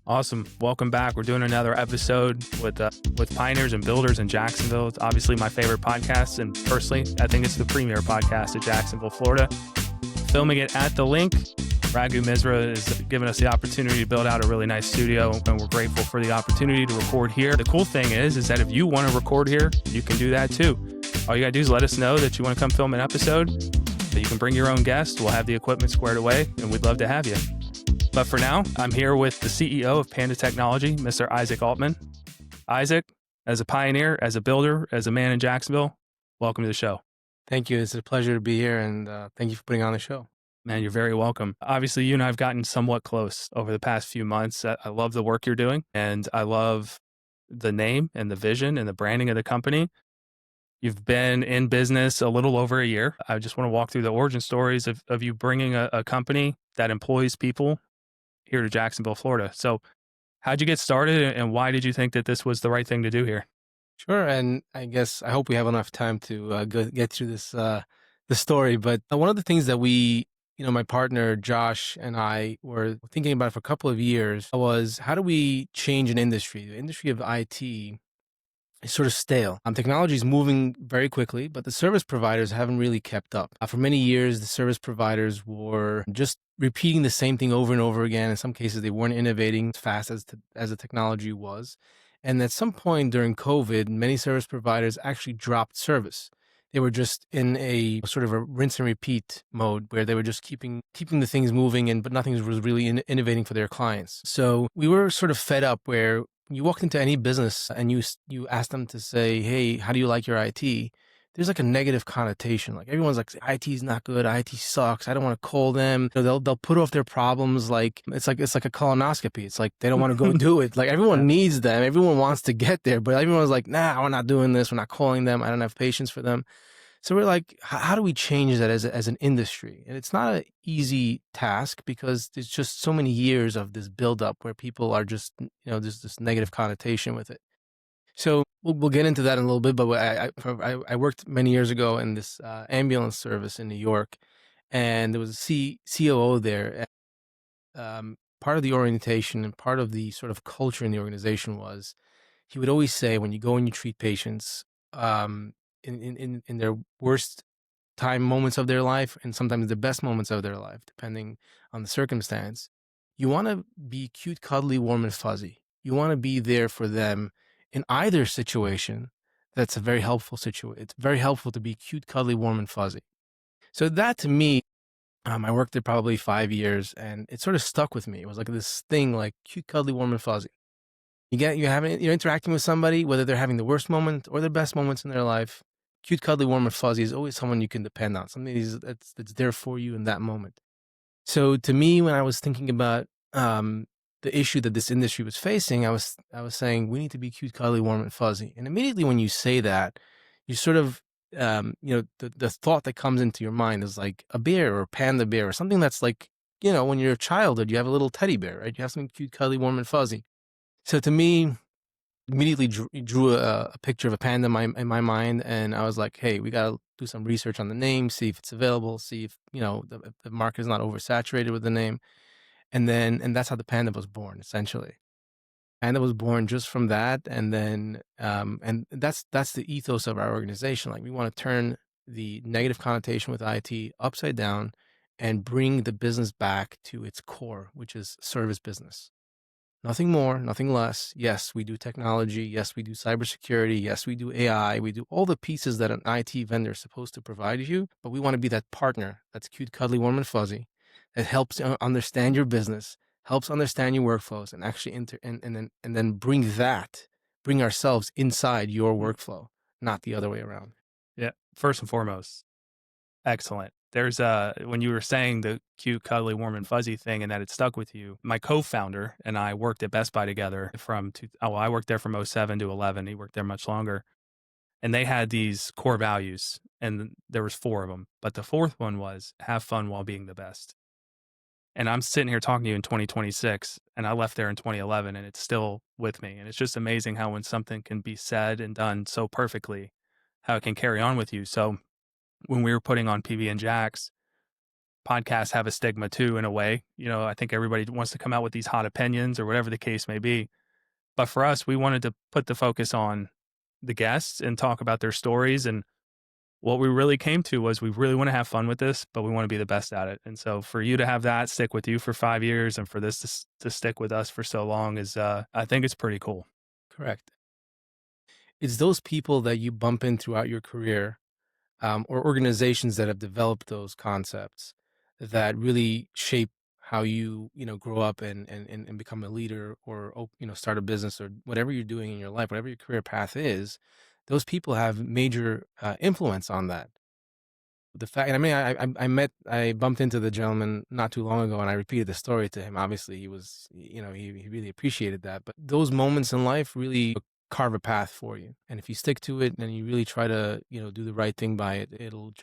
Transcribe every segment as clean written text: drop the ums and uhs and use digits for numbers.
Awesome. Welcome back. We're doing another episode with pioneers and builders in Jacksonville. It's obviously my favorite podcast, and personally, I think it's the premier podcast of Jacksonville, Florida. Filming it at the link. Raghu Misra is giving us the opportunity to build out a really nice studio, and we're grateful for the opportunity to record here. The cool thing is that if you want to record here, you can do that too. All you got to do is let us know that you want to come film an episode. That you can bring your own guest. We'll have the equipment squared away, and we'd love to have you. But for now, I'm here with the CEO of Panda Technology, Mr. Isaac Altman. Isaac, as a pioneer, as a builder, as a man in Jacksonville, welcome to the show. Thank you. It's a pleasure to be here, and thank you for putting on the show. Man, you're very welcome. Obviously, you and I have gotten somewhat close over the past few months. I love the work you're doing, and I love the name and the vision and the branding of the company. You've been in business a little over a year. I just want to walk through the origin stories of you bringing a company that employs people here to Jacksonville, Florida. So how'd you get started, and why did you think that this was the right thing to do here? Sure, and I hope we have enough time to get through this the story. But one of the things that my partner Josh and I were thinking about for a couple of years was, how do we change an industry? The industry of IT is sort of stale. Technology is moving very quickly, but the service providers haven't really kept up. For many years, the service providers were just repeating the same thing over and over again. In some cases, they weren't innovating as fast as the technology was. And at some point during COVID, many service providers actually dropped service. They were just in a sort of a rinse and repeat mode where they were just keeping the things moving, but nothing was really innovating for their clients. So we were sort of fed up where you walked into any business and you ask them to say, hey, how do you like your IT? There's like a negative connotation. Like everyone's like, IT is not good. IT sucks. I don't want to call them. They'll put off their problems. Like it's like a colonoscopy. It's like they don't want to go do it. Like everyone needs them. Everyone wants to get there, but everyone's like, nah, we're not doing this. We're not calling them. I don't have patience for them. So we're like, how do we change that as an industry? And it's not an easy task because there's just so many years of this buildup where people are just, there's this negative connotation with it. So we'll get into that in a little bit, but I worked many years ago in this ambulance service in New York, and there was a COO there. Part of the orientation and part of the sort of culture in the organization was, he would always say, when you go and you treat patients, in their worst moments of their life, and sometimes the best moments of their life, depending on the circumstance, you want to be cute, cuddly, warm, and fuzzy. You want to be there for them in either situation. That's a very helpful situation. It's very helpful to be cute, cuddly, warm, and fuzzy. So that, to me, I worked there probably 5 years, and it sort of stuck with me. It was like this thing, like cute, cuddly, warm, and fuzzy. You're interacting with somebody, whether they're having the worst moment or the best moments in their life. Cute, cuddly, warm, and fuzzy is always someone you can depend on, something that's there for you in that moment. So to me, when I was thinking about the issue that this industry was facing, I was saying, we need to be cute, cuddly, warm, and fuzzy. And immediately when you say that, you sort of, the thought that comes into your mind is like a bear or a panda bear or something that's like, when you're a childhood, you have a little teddy bear, right? You have something cute, cuddly, warm, and fuzzy. So to me, immediately drew a picture of a panda in my mind, and I was like, hey, we got to do some research on the name, see if it's available, see if the market is not oversaturated with the name, and that's how the panda was born, essentially. Panda was born just from that, and then and that's the ethos of our organization. Like, we want to turn the negative connotation with IT upside down and bring the business back to its core, which is service business. Nothing more, nothing less. Yes, we do technology. Yes, we do cybersecurity. Yes, we do AI. We do all the pieces that an IT vendor is supposed to provide you, but we want to be that partner that's cute, cuddly, warm, and fuzzy, that helps understand your business, helps understand your workflows, and actually and then bring ourselves inside your workflow, not the other way around. Yeah, first and foremost, excellent. There's when you were saying the cute, cuddly, warm, and fuzzy thing, and that it stuck with you. My co-founder and I worked at Best Buy together I worked there from 2007 to 2011. He worked there much longer, and they had these core values, and there was 4 of them. But the 4th one was have fun while being the best. And I'm sitting here talking to you in 2026, and I left there in 2011, and it's still with me. And it's just amazing how when something can be said and done so perfectly, how it can carry on with you. So when we were putting on PB JAX, podcasts have a stigma too, in a way. I think everybody wants to come out with these hot opinions or whatever the case may be. But for us, we wanted to put the focus on the guests and talk about their stories. And what we really came to was we really want to have fun with this, but we want to be the best at it. And so for you to have that stick with you for 5 years and for this to stick with us for so long is, I think it's pretty cool. Correct. It's those people that you bump in throughout your career, or organizations that have developed those concepts that really shape how you grow up and become a leader, or start a business, or whatever you're doing in your life, whatever your career path is. Those people have major influence on that. The fact, and I mean, I bumped into the gentleman not too long ago, and I repeated the story to him. Obviously, he really appreciated that. But those moments in life really carve a path for you, and if you stick to it and you really try to do the right thing by it, it'll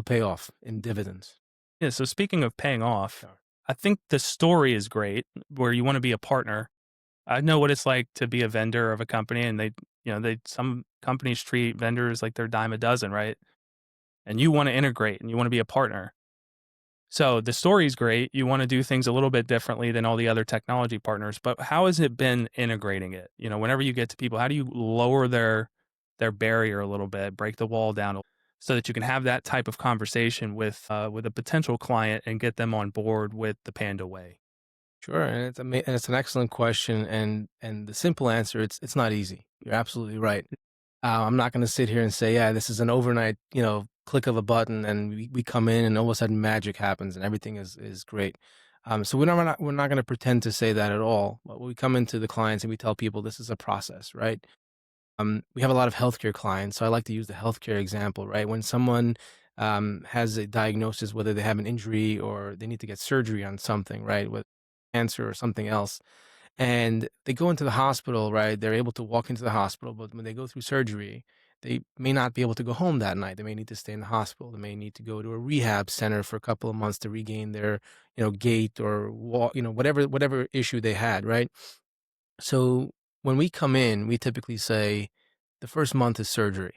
pay off in dividends. Yeah. So speaking of paying off, Sure. I think the story is great where you want to be a partner. I know what it's like to be a vendor of a company, and some companies treat vendors like they're dime a dozen, right? And you want to integrate and you want to be a partner. So the story is great. You want to do things a little bit differently than all the other technology partners, but how has it been integrating it? Whenever you get to people, how do you lower their barrier a little bit, break the wall down so that you can have that type of conversation with a potential client and get them on board with the Panda way? Sure, and it's an excellent question, and the simple answer, it's not easy. You're absolutely right. I'm not going to sit here and say, yeah, this is an overnight, click of a button, and we come in, and all of a sudden magic happens, and everything is great. So we're not going to pretend to say that at all. But we come into the clients and we tell people this is a process, right? We have a lot of healthcare clients, so I like to use the healthcare example, right? When someone has a diagnosis, whether they have an injury or they need to get surgery on something, right, with cancer or something else, and they go into the hospital, right? They're able to walk into the hospital, but when they go through surgery, they may not be able to go home that night. They may need to stay in the hospital. They may need to go to a rehab center for a couple of months to regain their, gait or walk, whatever issue they had, right? So when we come in, we typically say the first month is surgery,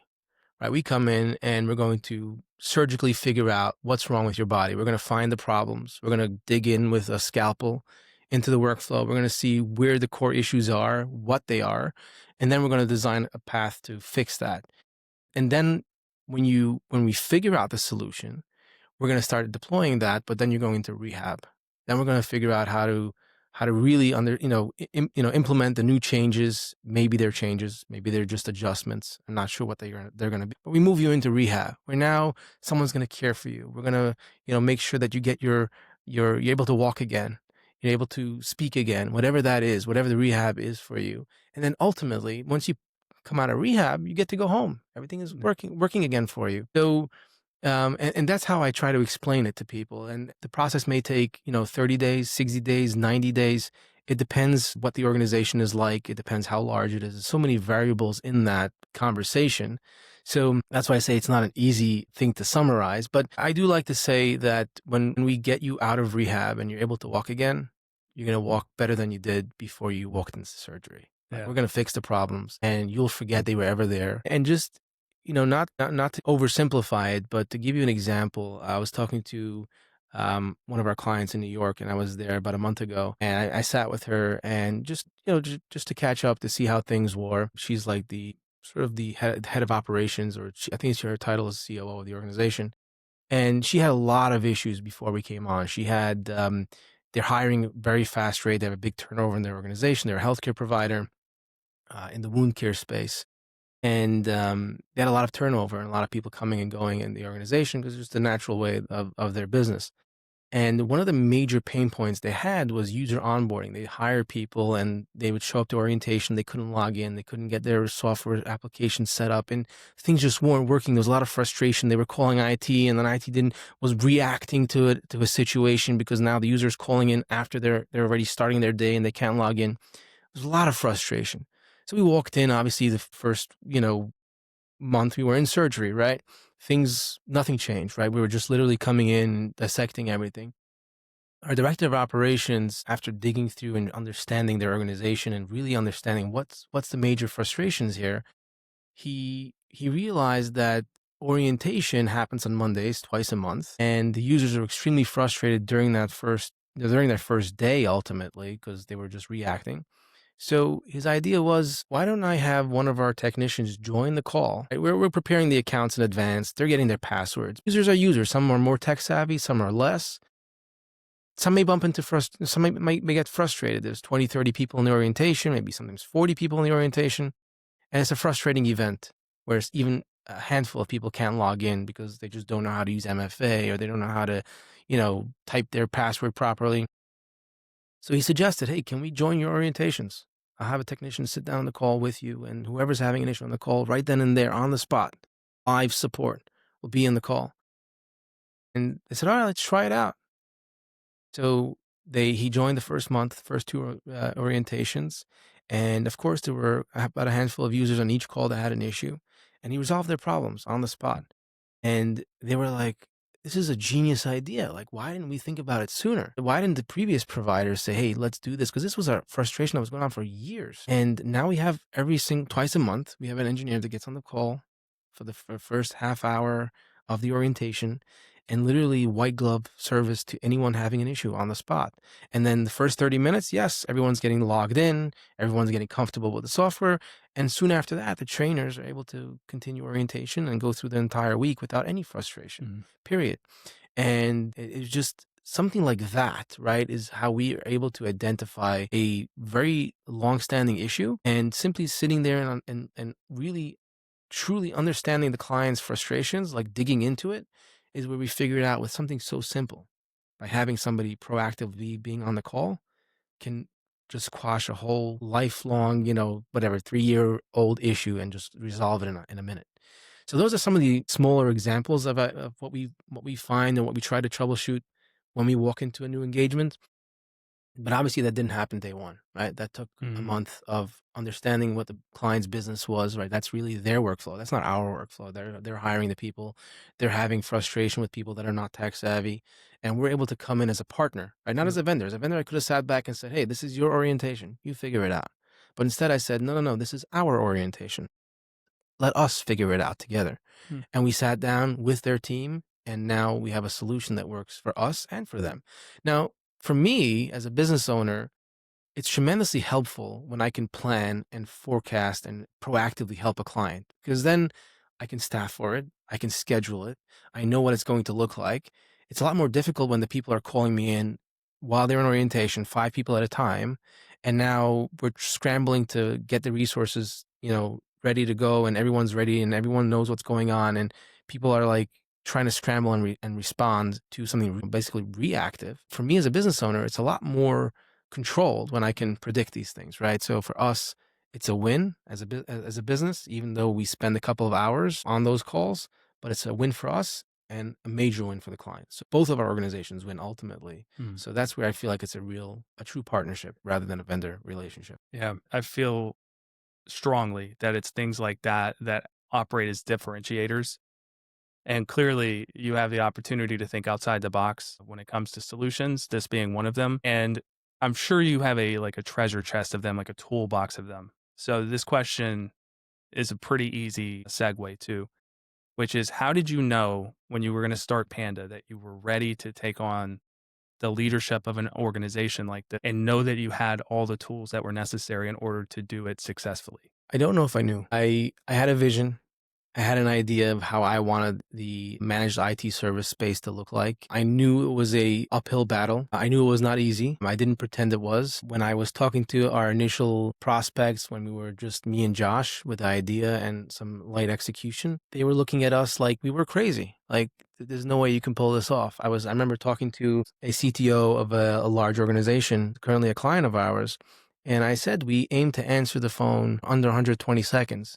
right? We come in and we're going to surgically figure out what's wrong with your body. We're going to find the problems. We're going to dig in with a scalpel into the workflow. We're going to see where the core issues are, what they are, and then we're going to design a path to fix that. And then when we figure out the solution, we're going to start deploying that, but then you're going into rehab. Then we're going to figure out how to really implement the new changes. Maybe they're changes, maybe they're just adjustments. I'm not sure what they're going to be. But we move you into rehab, where now someone's going to care for you. We're going to make sure that you get you're able to walk again. You're able to speak again, whatever that is, whatever the rehab is for you. And then ultimately, once you come out of rehab, you get to go home. Everything is working again for you. So and that's how I try to explain it to people. And the process may take, 30 days, 60 days, 90 days. It depends what the organization is like. It depends how large it is. There's so many variables in that conversation. So that's why I say it's not an easy thing to summarize. But I do like to say that when we get you out of rehab and you're able to walk again, you're going to walk better than you did before you walked into surgery. Yeah. We're going to fix the problems and you'll forget they were ever there. And just not to oversimplify it, but to give you an example, I was talking to one of our clients in New York, and I was there about a month ago, and I sat with her and just to catch up to see how things were. She's like the sort of the head of operations, or I think her title is COO of the organization, and she had a lot of issues before we came on. She had they're hiring very fast rate. They have a big turnover in their organization. They're a healthcare provider in the wound care space. And they had a lot of turnover and a lot of people coming and going in the organization because it's just the natural way of their business. And one of the major pain points they had was user onboarding. They hire people and they would show up to orientation. They couldn't log in. They couldn't get their software application set up, and things just weren't working. There was a lot of frustration. They were calling IT, and then IT was reacting to a situation because now the user's calling in after they're already starting their day and they can't log in. There's a lot of frustration. So we walked in, obviously the first, month we were in surgery, right? Nothing changed, right? We were just literally coming in, dissecting everything. Our director of operations, after digging through and understanding their organization and really understanding what's the major frustrations here, he realized that orientation happens on Mondays, twice a month, and the users are extremely frustrated during their first day, ultimately, because they were just reacting. So his idea was, why don't I have one of our technicians join the call? Right, we're preparing the accounts in advance. They're getting their passwords. Users are users. Some are more tech savvy, some are less. Some may bump into some may get frustrated. There's 20, 30 people in the orientation, maybe sometimes 40 people in the orientation. And it's a frustrating event where even a handful of people can't log in because they just don't know how to use MFA, or they don't know how to, type their password properly. So he suggested, hey, can we join your orientations? I'll have a technician sit down on the call with you, and whoever's having an issue on the call, right then and there on the spot, live support will be in the call. And they said, all right, let's try it out. So he joined the first month, first two orientations. And of course, there were about a handful of users on each call that had an issue, and he resolved their problems on the spot. And they were like, this is a genius idea. Like, why didn't we think about it sooner? Why didn't the previous providers say, hey, let's do this? Because this was a frustration that was going on for years. And now we have twice a month, we have an engineer that gets on the call for the first half hour of the orientation, and literally white glove service to anyone having an issue on the spot. And then the first 30 minutes, yes, everyone's getting logged in, everyone's getting comfortable with the software. And soon after that, the trainers are able to continue orientation and go through the entire week without any frustration, period. And it's just something like that, right, is how we are able to identify a very long-standing issue, and simply sitting there and really truly understanding the client's frustrations, like digging into it, is where we figure it out with something so simple. By having somebody proactively being on the call can just quash a whole lifelong, 3-year-old issue and just resolve it in a minute. So those are some of the smaller examples of what we find and what we try to troubleshoot when we walk into a new engagement. But obviously that didn't happen day one, right? That took a month of understanding what the client's business was, right? That's really their workflow. That's not our workflow. They're hiring the people. They're having frustration with people that are not tech savvy. And we're able to come in as a partner, right? Not as a vendor. As a vendor, I could have sat back and said, hey, this is your orientation. You figure it out. But instead I said, no, this is our orientation. Let us figure it out together. And we sat down with their team, and now we have a solution that works for us and for them. Now, for me, as a business owner, it's tremendously helpful when I can plan and forecast and proactively help a client, because then I can staff for it. I can schedule it. I know what it's going to look like. It's a lot more difficult when the people are calling me in while they're in orientation, 5 people at a time. And now we're scrambling to get the resources, ready to go, and everyone's ready and everyone knows what's going on. And people are like trying to scramble and respond to something basically reactive. For me as a business owner, it's a lot more controlled when I can predict these things, right? So for us, it's a win as a business, even though we spend a couple of hours on those calls, but it's a win for us and a major win for the client. So both of our organizations win ultimately. So that's where I feel like it's a true partnership rather than a vendor relationship. Yeah, I feel strongly that it's things like that operate as differentiators. And clearly you have the opportunity to think outside the box when it comes to solutions, this being one of them. And I'm sure you have a treasure chest of them, like a toolbox of them. So this question is a pretty easy segue too, which is, how did you know when you were going to start Panda that you were ready to take on the leadership of an organization like that, and know that you had all the tools that were necessary in order to do it successfully? I don't know if I knew. I had a vision. I had an idea of how I wanted the managed IT service space to look like. I knew it was a uphill battle. I knew it was not easy. I didn't pretend it was. When I was talking to our initial prospects, when we were just me and Josh with the idea and some light execution, they were looking at us like we were crazy. Like, there's no way you can pull this off. I remember talking to a CTO of a large organization, currently a client of ours, and I said, we aim to answer the phone under 120 seconds.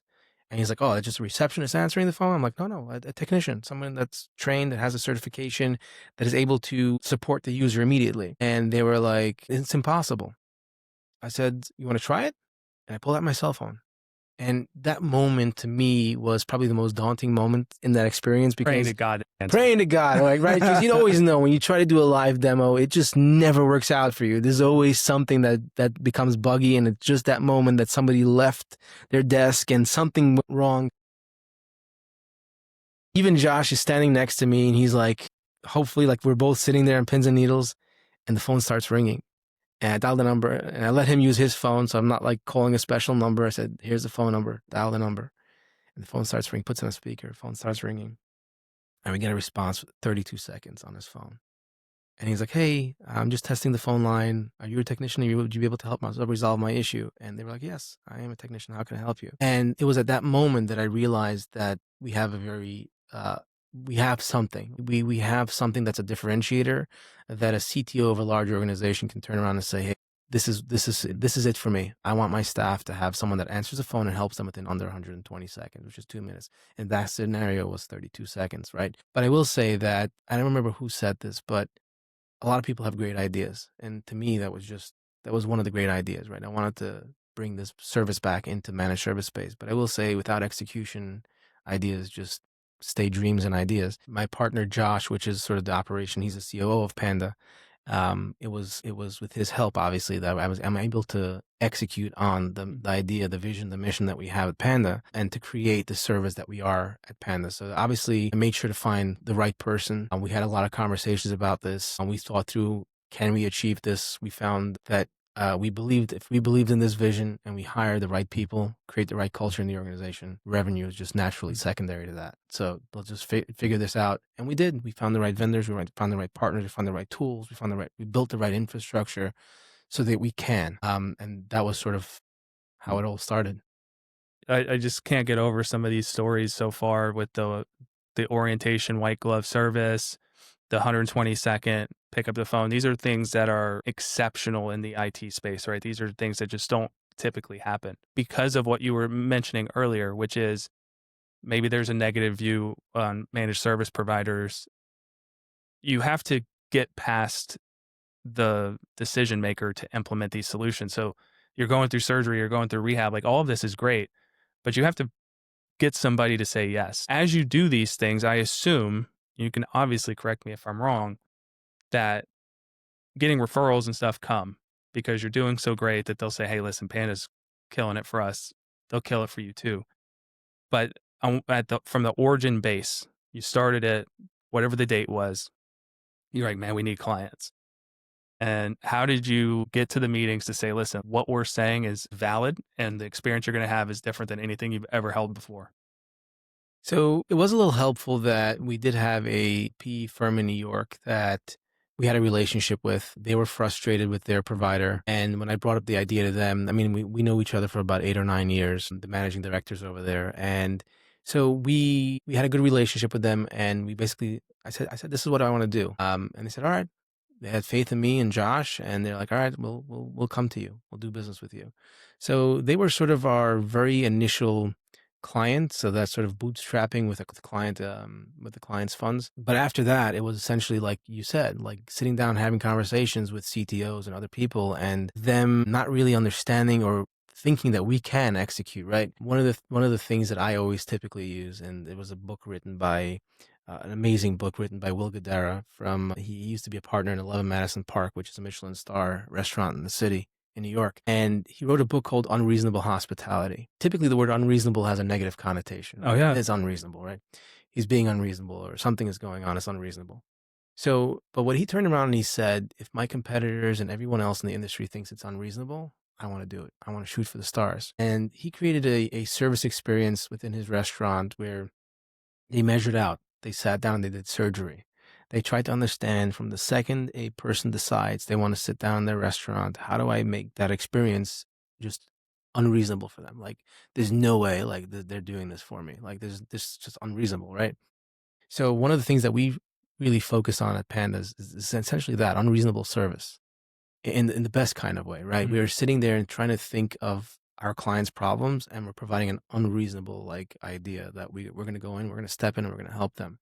And he's like, oh, it's just a receptionist answering the phone? I'm like, no, a technician, someone that's trained, that has a certification, that is able to support the user immediately. And they were like, it's impossible. I said, you want to try it? And I pulled out my cell phone. And that moment to me was probably the most daunting moment in that experience, because Praying to God. Like, right? Because you always know when you try to do a live demo, it just never works out for you. There's always something that becomes buggy, and it's just that moment that somebody left their desk and something went wrong. Even Josh is standing next to me and he's like, hopefully, like we're both sitting there on pins and needles, and the phone starts ringing. And I dialed the number and I let him use his phone. So I'm not like calling a special number. I said, here's the phone number, dial the number. And the phone starts ringing, puts it on speaker, phone starts ringing. And we get a response 32 seconds on his phone. And he's like, hey, I'm just testing the phone line. Are you a technician? Would you be able to help me resolve my issue? And they were like, yes, I am a technician. How can I help you? And it was at that moment that I realized that we have we have something. We have something that's a differentiator that a CTO of a large organization can turn around and say, hey, this is it for me. I want my staff to have someone that answers the phone and helps them within under 120 seconds, which is 2 minutes. And that scenario was 32 seconds, right? But I will say that I don't remember who said this, but a lot of people have great ideas. And to me, that was one of the great ideas, right? I wanted to bring this service back into managed service space. But I will say without execution, ideas just stay dreams and ideas. My partner, Josh, which is sort of the operation, he's the COO of Panda. It was with his help, obviously, that I'm able to execute on the idea, the vision, the mission that we have at Panda, and to create the service that we are at Panda. So obviously, I made sure to find the right person. We had a lot of conversations about this, and we thought through, can we achieve this? We found that if we believed in this vision and we hire the right people, create the right culture in the organization, revenue is just naturally secondary to that. So let's just figure this out. And we did. We found the right vendors. We found the right partners. We found the right tools. We built the right infrastructure so that we can. And that was sort of how it all started. I just can't get over some of these stories so far with the orientation, white glove service, the 120-second pick up the phone. These are things that are exceptional in the IT space, right? These are things that just don't typically happen because of what you were mentioning earlier, which is maybe there's a negative view on managed service providers. You have to get past the decision maker to implement these solutions. So you're going through surgery, you're going through rehab, like all of this is great, but you have to get somebody to say yes. As you do these things, I assume, you can obviously correct me if I'm wrong, that getting referrals and stuff come because you're doing so great that they'll say, hey, listen, Panda's killing it for us. They'll kill it for you too. But from the origin base, you started at whatever the date was. You're like, man, we need clients. And how did you get to the meetings to say, listen, what we're saying is valid and the experience you're going to have is different than anything you've ever held before? So it was a little helpful that we did have a PE firm in New York that we had a relationship with. They were frustrated with their provider. And when I brought up the idea to them, I mean, we know each other for about 8 or 9 years, the managing directors over there. And so we had a good relationship with them. And we basically, I said, this is what I want to do. And they said, all right. They had faith in me and Josh, and they're like, all right, we'll come to you. We'll do business with you. So they were sort of our very initial client, so that's sort of bootstrapping with the client, with the client's funds. But after that, it was essentially like you said, like sitting down, having conversations with CTOs and other people, and them not really understanding or thinking that we can execute. Right. One of the things that I always typically use, and it was a book written by. An amazing book written by Will Guidara he used to be a partner in 11 Madison Park, which is a Michelin star restaurant in the city in New York. And he wrote a book called Unreasonable Hospitality. Typically the word unreasonable has a negative connotation. Oh yeah. It's unreasonable, right? He's being unreasonable or something is going on. It's unreasonable. So, but what he turned around and he said, if my competitors and everyone else in the industry thinks it's unreasonable, I want to do it. I want to shoot for the stars. And he created a service experience within his restaurant where they measured out. They sat down, they did surgery. They tried to understand from the second a person decides they want to sit down in their restaurant, how do I make that experience just unreasonable for them? Like, there's no way like they're doing this for me. Like, this just unreasonable, right? So one of the things that we really focus on at Pandas is essentially that unreasonable service in the best kind of way, right? Mm-hmm. We are sitting there and trying to think of our clients' problems, and we're providing an unreasonable like idea that we're going to go in, we're going to step in, and we're going to help them.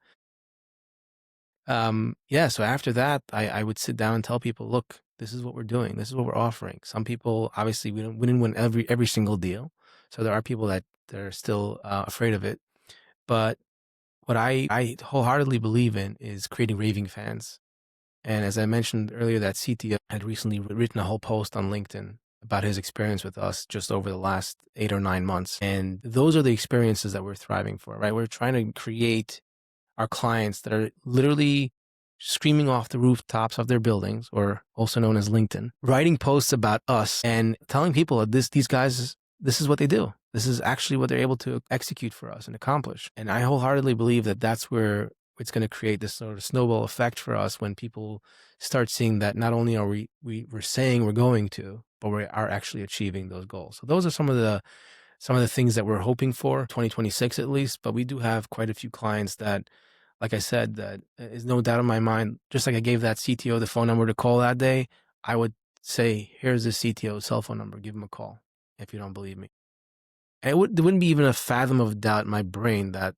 So after that, I would sit down and tell people, look, this is what we're doing. This is what we're offering. Some people, obviously, we didn't win every single deal. So there are people that are still afraid of it. But what I wholeheartedly believe in is creating raving fans. And as I mentioned earlier, that CTO had recently written a whole post on LinkedIn about his experience with us just over the last 8 or 9 months. And those are the experiences that we're thriving for, right? We're trying to create our clients that are literally screaming off the rooftops of their buildings, or also known as LinkedIn, writing posts about us and telling people that these guys, this is what they do. This is actually what they're able to execute for us and accomplish. And I wholeheartedly believe that that's where it's going to create this sort of snowball effect for us when people start seeing that not only are we're saying we're going to, but we are actually achieving those goals. So those are some of the things that we're hoping for 2026 at least. But we do have quite a few clients that, like I said, that is no doubt in my mind. Just like I gave that CTO the phone number to call that day, I would say, here's the CTO's cell phone number. Give him a call if you don't believe me. And there wouldn't be even a fathom of doubt in my brain that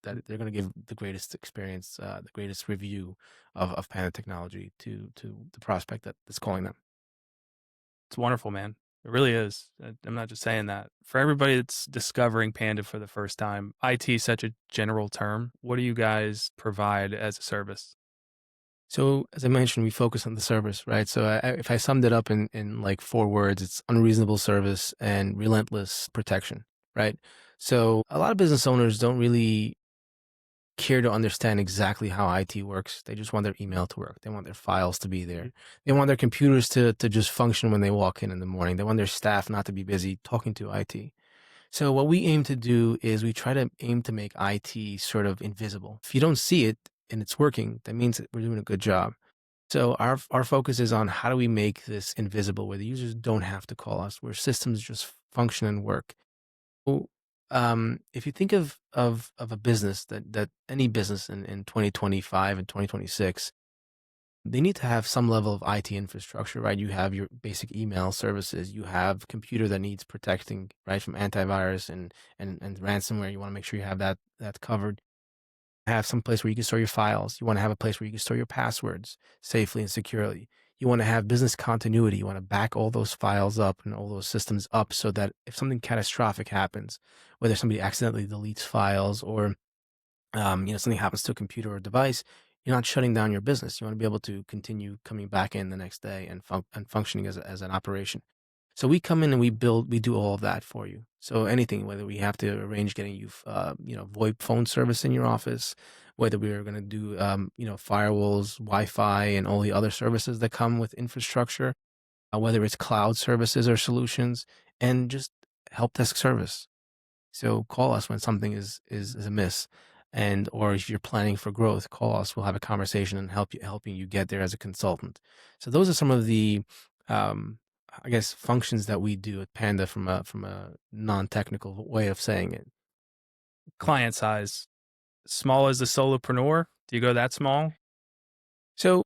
they're going to give the greatest experience, the greatest review of Panda Technology to the prospect that's calling them. It's wonderful, man. It really is. I'm not just saying that. For everybody that's discovering Panda for the first time, IT is such a general term. What do you guys provide as a service? So as I mentioned, we focus on the service, right? So if I summed it up in like 4 words, it's unreasonable service and relentless protection, right? So a lot of business owners don't really care to understand exactly how IT works. They just want their email to work. They want their files to be there. They want their computers to just function when they walk in the morning. They want their staff not to be busy talking to IT. So what we aim to do is we try to aim to make IT sort of invisible. If you don't see it and it's working, that means that we're doing a good job. So our focus is on how do we make this invisible where the users don't have to call us, where systems just function and work. So, if you think of a business that any business in 2025 and 2026, they need to have some level of IT infrastructure, right? You have your basic email services, you have computer that needs protecting, right, from antivirus and ransomware. You want to make sure you have that covered. Have some place where you can store your files. You want to have a place where you can store your passwords safely and securely. You want to have business continuity. You want to back all those files up and all those systems up so that if something catastrophic happens, whether somebody accidentally deletes files or something happens to a computer or device, you're not shutting down your business. You want to be able to continue coming back in the next day and functioning as an operation. So we come in and we do all of that for you. So anything, whether we have to arrange getting you, VoIP phone service in your office, whether we are going to do, firewalls, Wi-Fi, and all the other services that come with infrastructure, whether it's cloud services or solutions, and just help desk service. So call us when something is amiss, or if you're planning for growth, call us. We'll have a conversation and helping you get there as a consultant. So those are some of the I guess functions that we do at Panda from a non-technical way of saying it. Client size, small as a solopreneur? Do you go that small? So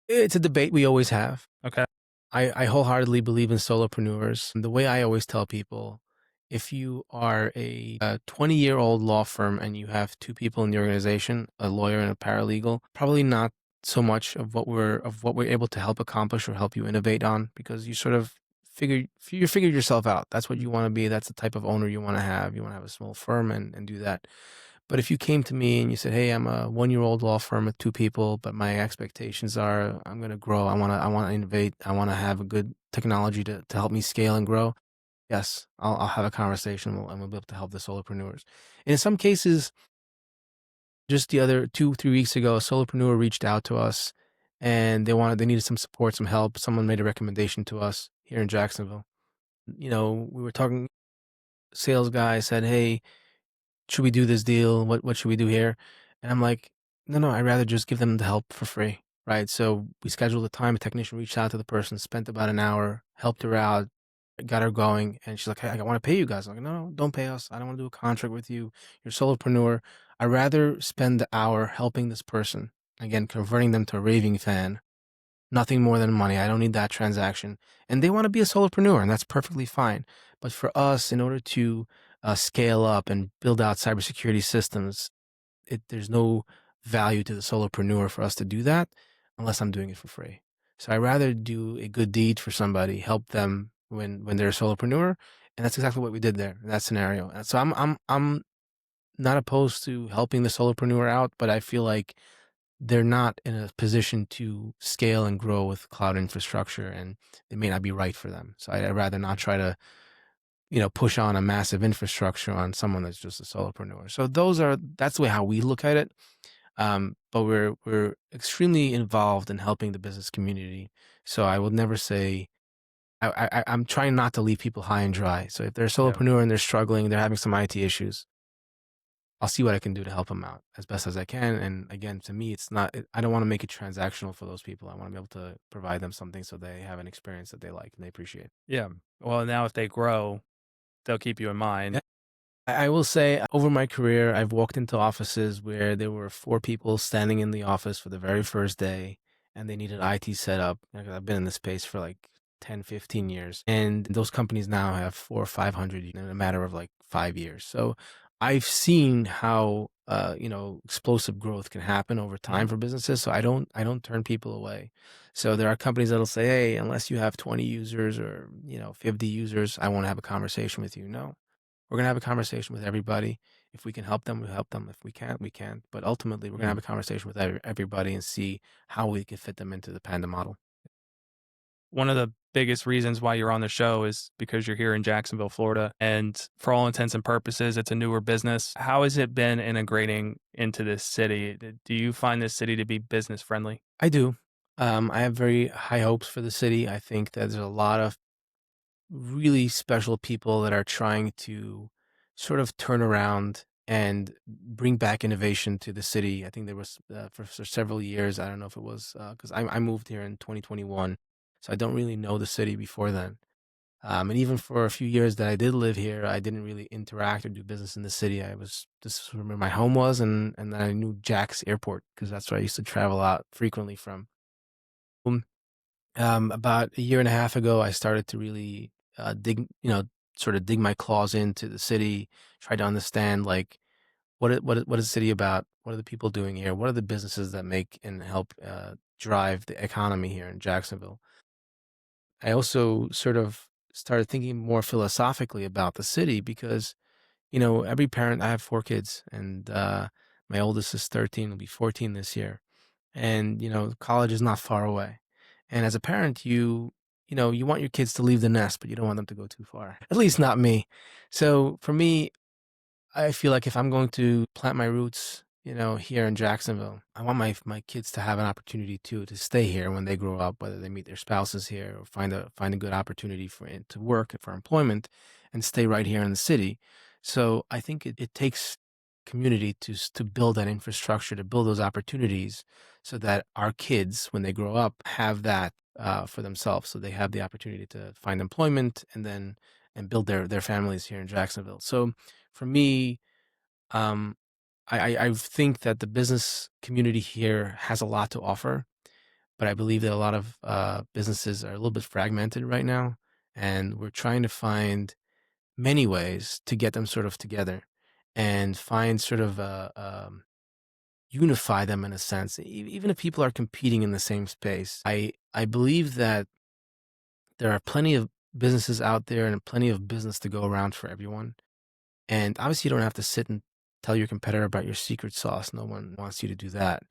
it's a debate we always have. Okay. I wholeheartedly believe in solopreneurs. The way I always tell people, if you are a 20-year-old law firm and you have 2 people in the organization, a lawyer and a paralegal, probably not so much of what we're able to help accomplish or help you innovate on, because you sort of figured yourself out. That's what you want to be. That's the type of owner you want to have. You want to have a small firm and do that. But if you came to me and you said, "Hey, I'm a 1-year-old law firm with 2 people, but my expectations are I'm going to grow. I want to innovate. I want to have a good technology to help me scale and grow." Yes, I'll have a conversation and we'll be able to help the solopreneurs. And in some cases, just the other 2-3 weeks ago, a solopreneur reached out to us and they needed some support, some help. Someone made a recommendation to us here in Jacksonville. We were talking, sales guy said, "Hey, should we do this deal? What should we do here?" And I'm like, no, I'd rather just give them the help for free, right? So we scheduled a time. A technician reached out to the person, spent about an hour, helped her out, got her going. And she's like, "Hey, I want to pay you guys." I'm like, "No, don't pay us. I don't want to do a contract with you. You're a solopreneur. I'd rather spend the hour helping this person, again, converting them to a raving fan. Nothing more than money. I don't need that transaction." And they want to be a solopreneur, and that's perfectly fine. But for us, in order to scale up and build out cybersecurity systems, there's no value to the solopreneur for us to do that unless I'm doing it for free. So I'd rather do a good deed for somebody, help them when they're a solopreneur, and that's exactly what we did there in that scenario. And so I'm not opposed to helping the solopreneur out, but I feel like they're not in a position to scale and grow with cloud infrastructure, and it may not be right for them. So I'd rather not try to, push on a massive infrastructure on someone that's just a solopreneur. So that's the way how we look at it. But we're extremely involved in helping the business community. So I will never say I'm trying not to leave people high and dry. So if they're a Yeah. solopreneur and they're struggling, they're having some IT issues, I'll see what I can do to help them out as best as I can. And again, to me, it's not, I don't want to make it transactional for those people. I want to be able to provide them something so they have an experience that they like and they appreciate. Yeah. Well, now if they grow, they'll keep you in mind. Yeah. I will say over my career, I've walked into offices where there were 4 people standing in the office for the very first day and they needed IT set up. I've been in this space for like 10, 15 years. And those companies now have 400 or 500 in a matter of like 5 years. So I've seen how, explosive growth can happen over time for businesses. So I don't turn people away. So there are companies that'll say, hey, unless you have 20 users or, 50 users, I won't have a conversation with you. No, we're going to have a conversation with everybody. If we can help them, we help them. If we can't, we can't. But ultimately, we're going to have a conversation with everybody and see how we can fit them into the Panda model. One of the biggest reasons why you're on the show is because you're here in Jacksonville, Florida. And for all intents and purposes, it's a newer business. How has it been integrating into this city? Do you find this city to be business friendly? I do. I have very high hopes for the city. I think that there's a lot of really special people that are trying to sort of turn around and bring back innovation to the city. I think there was for several years. I don't know if it was because I moved here in 2021, so I don't really know the city before then. And even for a few years that I did live here, I didn't really interact or do business in the city. This is where my home was, and then I knew JAX Airport because that's where I used to travel out frequently from. About a year and a half ago, I started to really sort of dig my claws into the city, try to understand like what is the city about? What are the people doing here? What are the businesses that make and help drive the economy here in Jacksonville? I also sort of started thinking more philosophically about the city because every parent. I have 4 kids, and my oldest is 13, will be 14 this year, and college is not far away. And as a parent, you want your kids to leave the nest, but you don't want them to go too far. At least not me. So for me, I feel like if I'm going to plant my roots, here in Jacksonville, I want my kids to have an opportunity to stay here when they grow up, whether they meet their spouses here or find a good opportunity to work for employment and stay right here in the city. So I think it takes community to build that infrastructure, to build those opportunities so that our kids, when they grow up, have that for themselves. So they have the opportunity to find employment and build their families here in Jacksonville. So for me, um, I think that the business community here has a lot to offer, but I believe that a lot of businesses are a little bit fragmented right now, and we're trying to find many ways to get them sort of together and find sort of unify them in a sense, even if people are competing in the same space. I believe that there are plenty of businesses out there and plenty of business to go around for everyone. And obviously, you don't have to sit and tell your competitor about your secret sauce. No one wants you to do that.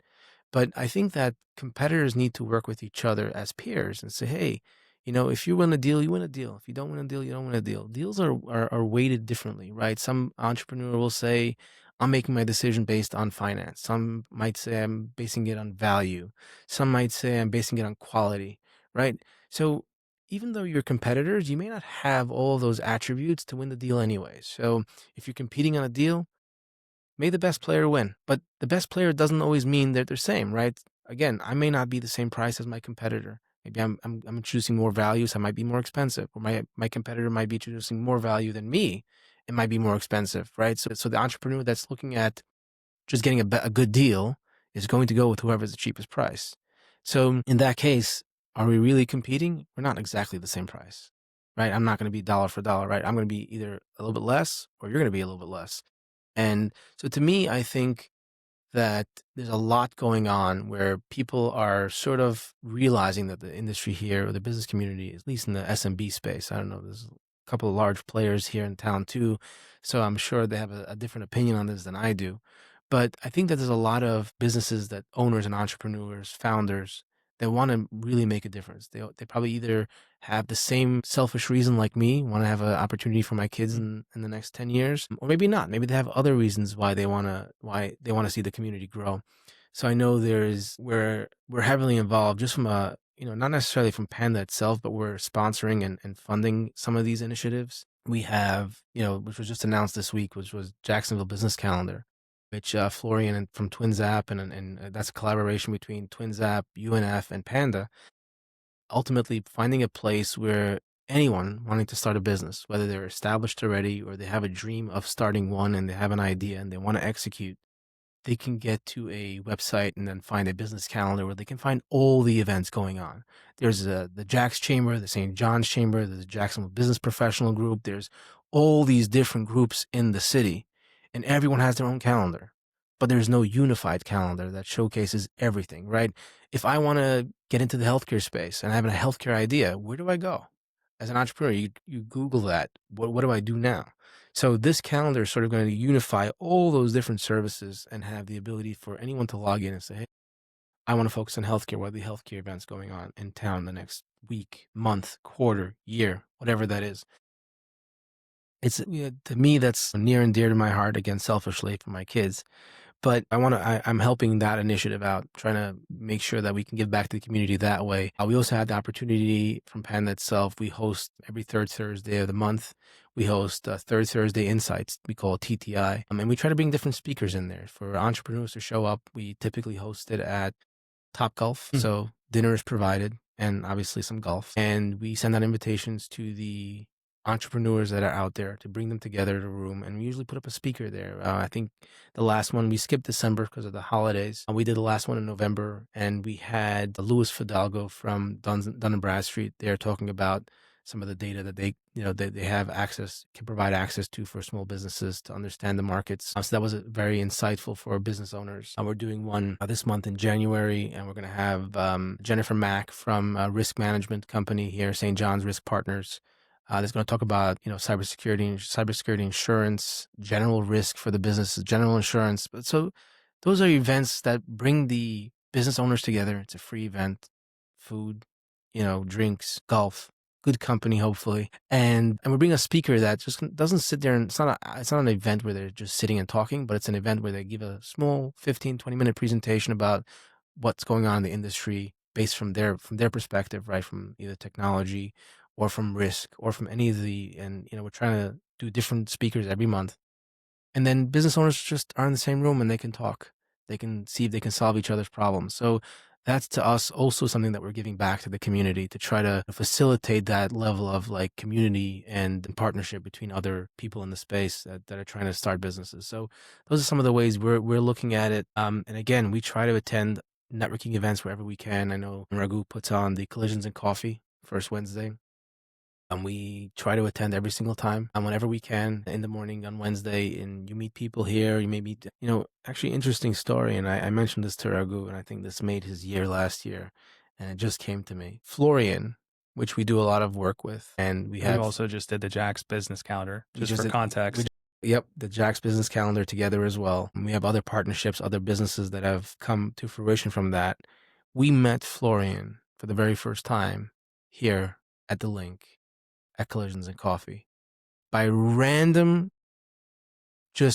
But I think that competitors need to work with each other as peers and say, hey, if you win a deal, you win a deal. If you don't win a deal, you don't win a deal. Deals are weighted differently, right? Some entrepreneur will say, I'm making my decision based on finance. Some might say I'm basing it on value. Some might say I'm basing it on quality, right? So even though you're competitors, you may not have all those attributes to win the deal anyway. So if you're competing on a deal, may the best player win. But the best player doesn't always mean that they're the same, right? Again, I may not be the same price as my competitor. Maybe I'm introducing more value, so I might be more expensive. Or my competitor might be introducing more value than me. It might be more expensive, right? So the entrepreneur that's looking at just getting a good deal is going to go with whoever's the cheapest price. So in that case, are we really competing? We're not exactly the same price, right? I'm not going to be dollar for dollar, right? I'm going to be either a little bit less or you're going to be a little bit less. And so to me, I think that there's a lot going on where people are sort of realizing that the industry here or the business community, at least in the SMB space, I don't know, there's a couple of large players here in town too. So I'm sure they have a different opinion on this than I do. But I think that there's a lot of businesses that owners and entrepreneurs, founders, they want to really make a difference. They probably either have the same selfish reason like me, want to have an opportunity for my kids in the next 10 years, or maybe not. Maybe they have other reasons why they want to see the community grow. So I know we're heavily involved just from a, not necessarily from Panda itself, but we're sponsoring and funding some of these initiatives. We have, which was just announced this week, which was Jacksonville Business Calendar, which Florian from TwinZap, and that's a collaboration between TwinZap, UNF, and Panda, ultimately finding a place where anyone wanting to start a business, whether they're established already or they have a dream of starting one and they have an idea and they want to execute, they can get to a website and then find a business calendar where they can find all the events going on. There's the JAX Chamber, the St. John's Chamber, there's the Jacksonville Business Professional Group. There's all these different groups in the city, and everyone has their own calendar. But there's no unified calendar that showcases everything, right? If I want to get into the healthcare space and I have a healthcare idea, where do I go? As an entrepreneur, you Google that. What do I do now? So this calendar is sort of going to unify all those different services and have the ability for anyone to log in and say, hey, I want to focus on healthcare. What are the healthcare events going on in town the next week, month, quarter, year, whatever that is? It's to me, that's near and dear to my heart, again, selfishly for my kids. But I'm helping that initiative out, trying to make sure that we can give back to the community that way. We also had the opportunity from Panda itself. We host every third Thursday of the month. We host Third Thursday Insights, we call it TTI. And we try to bring different speakers in there for entrepreneurs to show up. We typically host it at Top Golf. So dinner is provided and obviously some golf. And we send out invitations to the entrepreneurs that are out there to bring them together in a room, and we usually put up a speaker there. I think the last one we skipped December because of the holidays. We did the last one in November, and we had Louis Fidalgo from Dun and Bradstreet there talking about some of the data that they have access, can provide access to for small businesses to understand the markets. So that was very insightful for business owners. We're doing one this month in January, and we're going to have Jennifer Mack from a risk management company here, St. John's Risk Partners. That's going to talk about, cybersecurity insurance, general risk for the businesses, general insurance. But so those are events that bring the business owners together. It's a free event, food, drinks, golf, good company, hopefully. And we bring a speaker that just doesn't sit there, and it's not an event where they're just sitting and talking, but it's an event where they give a small 15, 20-minute presentation about what's going on in the industry based from their perspective, right? From either technology or from risk or from any of and we're trying to do different speakers every month. And then business owners just are in the same room and they can talk. They can see if they can solve each other's problems. So that's to us also something that we're giving back to the community to try to facilitate that level of like community and partnership between other people in the space that are trying to start businesses. So those are some of the ways we're looking at it. And again, we try to attend networking events wherever we can. I know Raghu puts on the Collisions and Coffee first Wednesday. We try to attend every single time whenever we can in the morning on Wednesday, and you meet people here. You may meet, actually interesting story. And I mentioned this to Raghu, and I think this made his year last year, and it just came to me. Florian, which we do a lot of work with, and we also just did the JAX business calendar, just for context. Yep, the JAX business calendar together as well. And we have other partnerships, other businesses that have come to fruition from that. We met Florian for the very first time here at the Link at Collisions and Coffee by random, we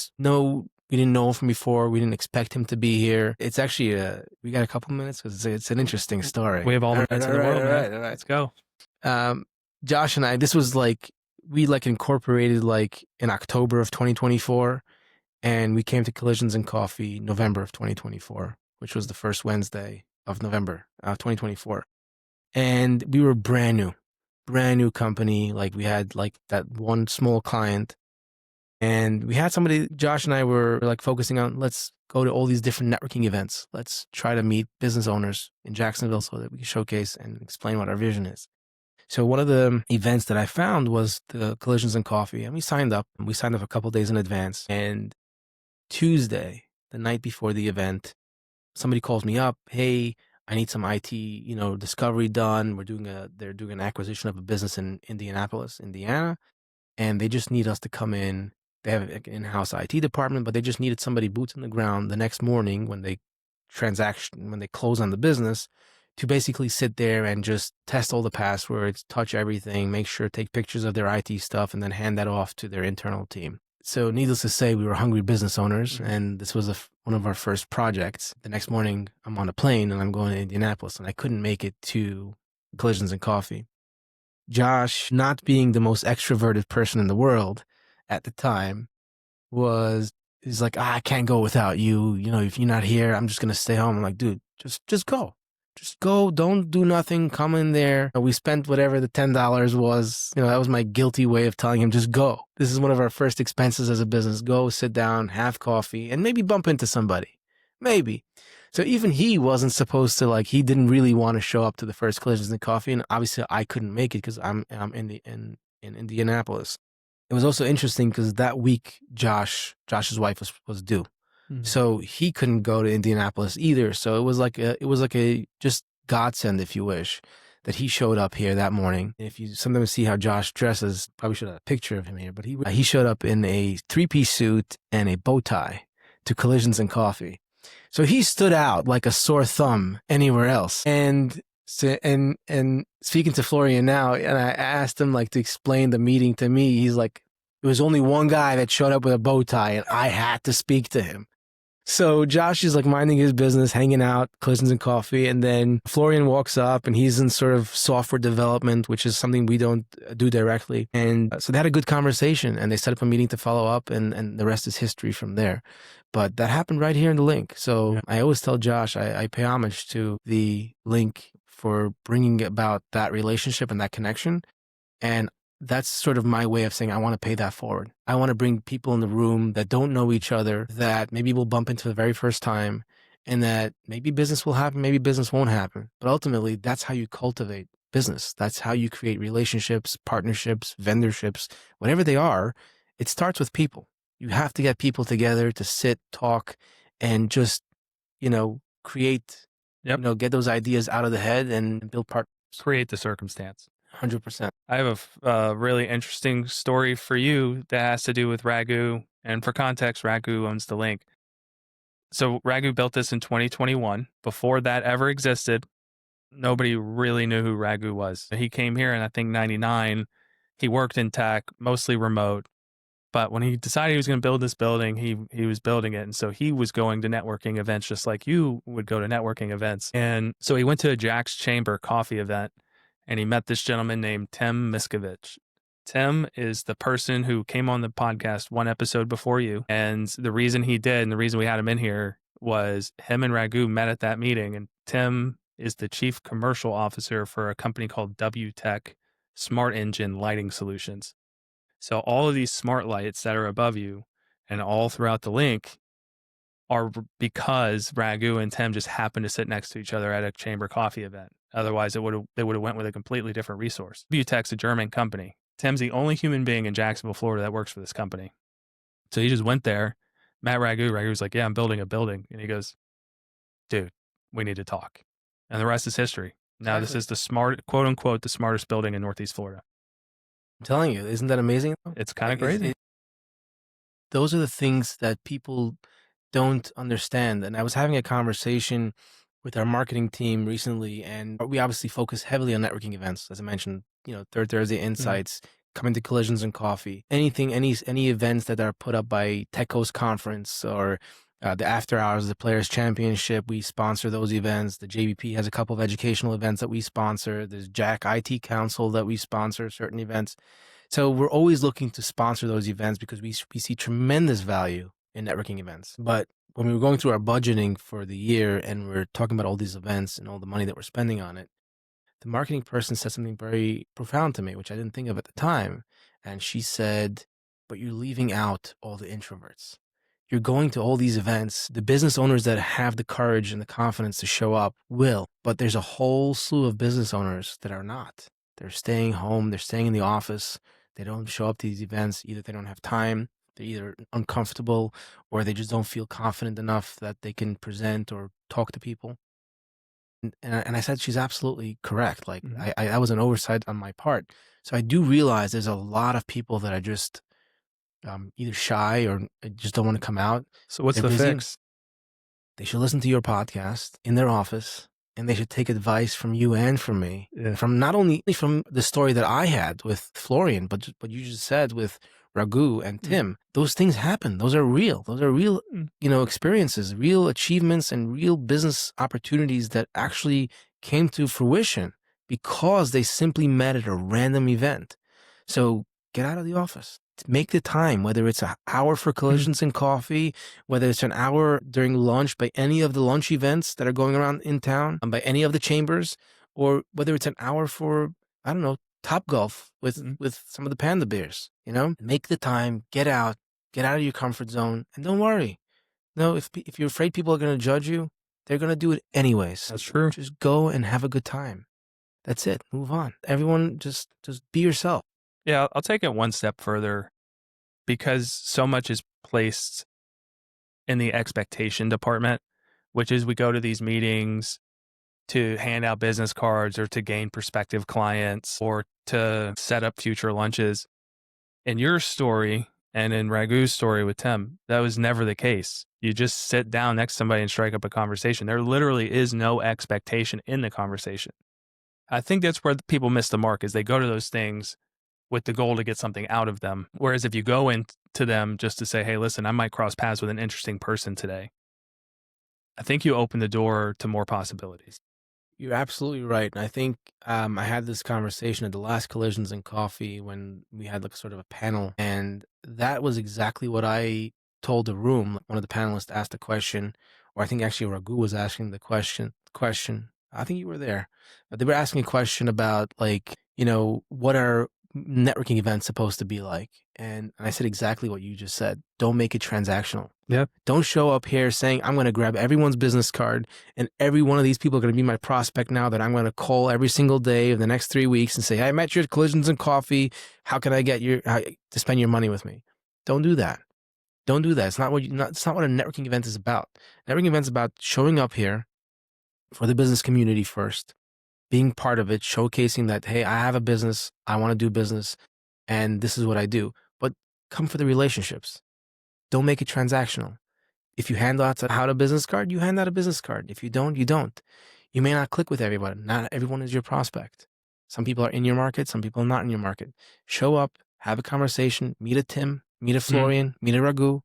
didn't know him from before. We didn't expect him to be here. It's actually, we got a couple minutes because it's an interesting story. We have all the minutes in the world, man. All right. Let's go. Josh and I, this was we incorporated in October of 2024, and we came to Collisions and Coffee November of 2024, which was the first Wednesday of November 2024. And we were brand new company. We had that one small client, and we had somebody, Josh and I were focusing on, let's go to all these different networking events. Let's try to meet business owners in Jacksonville so that we can showcase and explain what our vision is. So one of the events that I found was the Collisions and Coffee, and we signed up. We signed up a couple days in advance, and Tuesday, the night before the event, somebody calls me up. Hey, I need some IT, discovery done. They're doing an acquisition of a business in Indianapolis, Indiana, and they just need us to come in. They have an in-house IT department, but they just needed somebody boots on the ground the next morning when they close on the business, to basically sit there and just test all the passwords, touch everything, make sure, take pictures of their IT stuff, and then hand that off to their internal team. So needless to say, we were hungry business owners, and this was one of our first projects. The next morning, I'm on a plane and I'm going to Indianapolis, and I couldn't make it to Collisions and Coffee. Josh, not being the most extroverted person in the world at the time, he's like, I can't go without you. You know, if you're not here, I'm just going to stay home. I'm like, dude, just go. Just go. Don't do nothing. Come in there. We spent whatever the $10 was. You know, that was my guilty way of telling him, just go. This is one of our first expenses as a business. Go, sit down, have coffee, and maybe bump into somebody. Maybe. So even he wasn't supposed to, he didn't really want to show up to the first Collisions and Coffee. And obviously I couldn't make it because I'm in Indianapolis. It was also interesting because that week, Josh's wife was due. So he couldn't go to Indianapolis either. So it was like a just godsend, if you wish, that he showed up here that morning. If you sometimes see how Josh dresses, probably should have a picture of him here, but he showed up in a 3-piece suit and a bow tie to Collisions and Coffee. So he stood out like a sore thumb anywhere else. And speaking to Florian now, and I asked him to explain the meeting to me. He's like, there was only one guy that showed up with a bow tie, and I had to speak to him. So Josh is minding his business, hanging out, Collisions and Coffee, and then Florian walks up and he's in sort of software development, which is something we don't do directly. And so they had a good conversation and they set up a meeting to follow up, and the rest is history from there. But that happened right here in the link. So yeah. I always tell Josh, I pay homage to the link for bringing about that relationship and that connection. And that's sort of my way of saying I want to pay that forward. I want to bring people in the room that don't know each other, that maybe we'll bump into the very first time, and that maybe business will happen, maybe business won't happen. But ultimately, that's how you cultivate business. That's how you create relationships, partnerships, vendorships, whatever they are. It starts with people. You have to get people together to sit, talk, and just, create, get those ideas out of the head and build partners. Create the circumstance. 100%. I have a really interesting story for you that has to do with Raghu. And for context, Raghu owns the link. So Raghu built this in 2021. Before that ever existed, nobody really knew who Raghu was. He came here in, I think, 99. He worked in tech, mostly remote. But when he decided he was going to build this building, he was building it. And so he was going to networking events just like you would go to networking events. And so he went to a JAX Chamber coffee event. And he met this gentleman named Tim Miskovich. Tim is the person who came on the podcast one episode before you. And the reason he did, and the reason we had him in here, was him and Raghu met at that meeting. And Tim is the chief commercial officer for a company called WTech Smart Engine Lighting Solutions. So all of these smart lights that are above you and all throughout the link are because Raghu and Tim just happened to sit next to each other at a chamber coffee event. Otherwise, they would have went with a completely different resource. WTech's a German company. Tim's the only human being in Jacksonville, Florida that works for this company. So he just went there, met Raghu. Raghu's like, yeah, I'm building a building. And he goes, dude, we need to talk. And the rest is history. Now This is the quote unquote, the smartest building in Northeast Florida. I'm telling you, isn't that amazing? It's kind of crazy. Those are the things that people don't understand. And I was having a conversation with our marketing team recently, and we obviously focus heavily on networking events. As I mentioned, Third Thursday Insights, coming to Collisions and Coffee, any events that are put up by TechCo's conference or the After Hours, the Players Championship, we sponsor those events. The JBP has a couple of educational events that we sponsor. There's Jack IT Council that we sponsor certain events. So we're always looking to sponsor those events because we see tremendous value in networking events. But when we were going through our budgeting for the year and we're talking about all these events and all the money that we're spending on it, the marketing person said something very profound to me, which I didn't think of at the time. And she said, but you're leaving out all the introverts. You're going to all these events. The business owners that have the courage and the confidence to show up will, but there's a whole slew of business owners that are not. They're staying home. They're staying in the office. They don't show up to these events. Either they don't have time, they're either uncomfortable, or they just don't feel confident enough that they can present or talk to people. And I said, she's absolutely correct. That was an oversight on my part. So I do realize there's a lot of people that are just either shy or just don't want to come out. So what's the fix? They should listen to your podcast in their office and they should take advice from you and from me, Yeah. from not only from the story that I had with Florian, but what you just said with Raghu and Tim. Those things happen. Those are real. Those are real, experiences, real achievements, and real business opportunities that actually came to fruition because they simply met at a random event. So get out of the office. Make the time, whether it's an hour for collisions and coffee, whether it's an hour during lunch by any of the lunch events that are going around in town, by any of the chambers, or whether it's an hour for, I don't know, Top Golf with some of the Panda bears. Make the time, get out of your comfort zone, and don't worry. No, if you're afraid people are going to judge you, they're going to do it anyways. That's true. Just go and have a good time. That's it. Move on. Everyone just be yourself. Yeah, I'll take it one step further, because so much is placed in the expectation department, which is we go to these meetings to hand out business cards or to gain prospective clients or to set up future lunches. In your story and in Raghu's story with Tim, that was never the case. You just sit down next to somebody and strike up a conversation. There literally is no expectation in the conversation. I think that's where people miss the mark, is they go to those things with the goal to get something out of them. Whereas if you go into them just to say, hey, listen, I might cross paths with an interesting person today, I think you open the door to more possibilities. You're absolutely right. And I think I had this conversation at the last Collisions and Coffee when we had like sort of a panel. And that was exactly what I told the room. One of the panelists asked a question, or I think actually Raghu was asking the question. I think you were there. But they were asking a question about what are networking events supposed to be like? And I said exactly what you just said. Don't make it transactional. Yep. Don't show up here saying, I'm going to grab everyone's business card and every one of these people are going to be my prospect now that I'm going to call every single day of the next 3 weeks and say, I met you at Collisions and Coffee. How can I get to spend your money with me? Don't do that. Don't do that. It's not what a networking event is about. Networking event is about showing up here for the business community first, being part of it, showcasing that, hey, I have a business, I want to do business, and this is what I do. But come for the relationships. Don't make it transactional. If you hand out a business card, you hand out a business card. If you don't, you don't. You may not click with everybody. Not everyone is your prospect. Some people are in your market, some people are not in your market. Show up, have a conversation, meet a Tim, meet a Florian, meet a Raghu,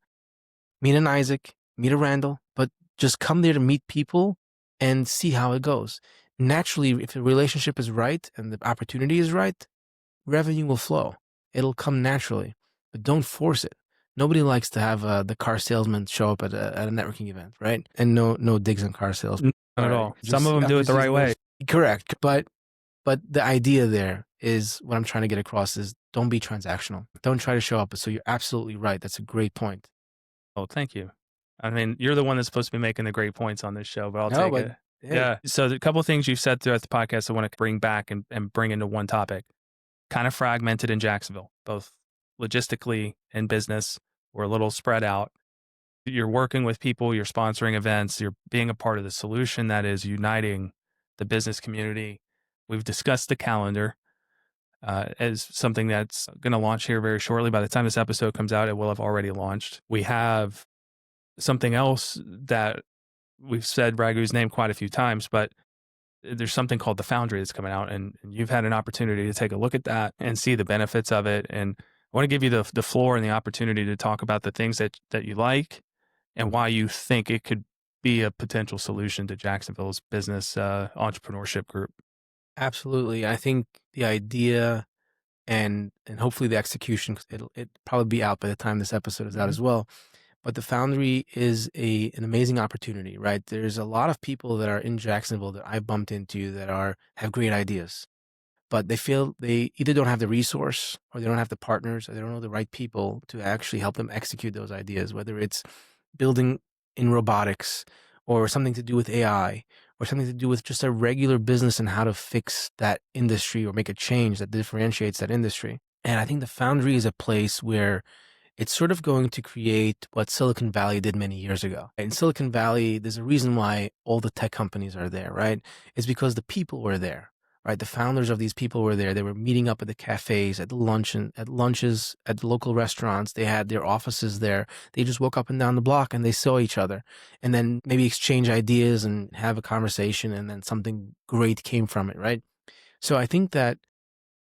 meet an Isaac, meet a Randall, but just come there to meet people and see how it goes. Naturally, if the relationship is right and the opportunity is right, revenue will flow. It'll come naturally, but don't force it. Nobody likes to have the car salesman show up at a networking event, right? And no digs on car sales. Not at all. Some of them do it the right way. Correct. But the idea there is what I'm trying to get across is don't be transactional. Don't try to show up. So you're absolutely right. That's a great point. Oh, thank you. I mean, you're the one that's supposed to be making the great points on this show, but I'll take it. Hey. Yeah. So a couple of things you've said throughout the podcast I want to bring back and bring into one topic. Kind of fragmented in Jacksonville, both logistically and business. We're a little spread out. You're working with people, you're sponsoring events, you're being a part of the solution that is uniting the business community. We've discussed the calendar as something that's going to launch here very shortly. By the time this episode comes out, it will have already launched. We have something else that we've said Raghu's name quite a few times, but there's something called the Foundry that's coming out, and you've had an opportunity to take a look at that and see the benefits of it. And I want to give you the floor and the opportunity to talk about the things that you like and why you think it could be a potential solution to Jacksonville's business entrepreneurship group. Absolutely. I think the idea and hopefully the execution, it'll probably be out by the time this episode is out as well. But the Foundry is an amazing opportunity, right? There's a lot of people that are in Jacksonville that I've bumped into that have great ideas, but they feel they either don't have the resource or they don't have the partners or they don't know the right people to actually help them execute those ideas, whether it's building in robotics or something to do with AI or something to do with just a regular business and how to fix that industry or make a change that differentiates that industry. And I think the Foundry is a place where it's sort of going to create what Silicon Valley did many years ago. In Silicon Valley, there's a reason why all the tech companies are there, right? It's because the people were there. right? The founders of these people were there. They were meeting up at the cafes, at the lunches, at the local restaurants. They had their offices there. They just woke up and down the block and they saw each other and then maybe exchange ideas and have a conversation, and then something great came from it, right? So I think that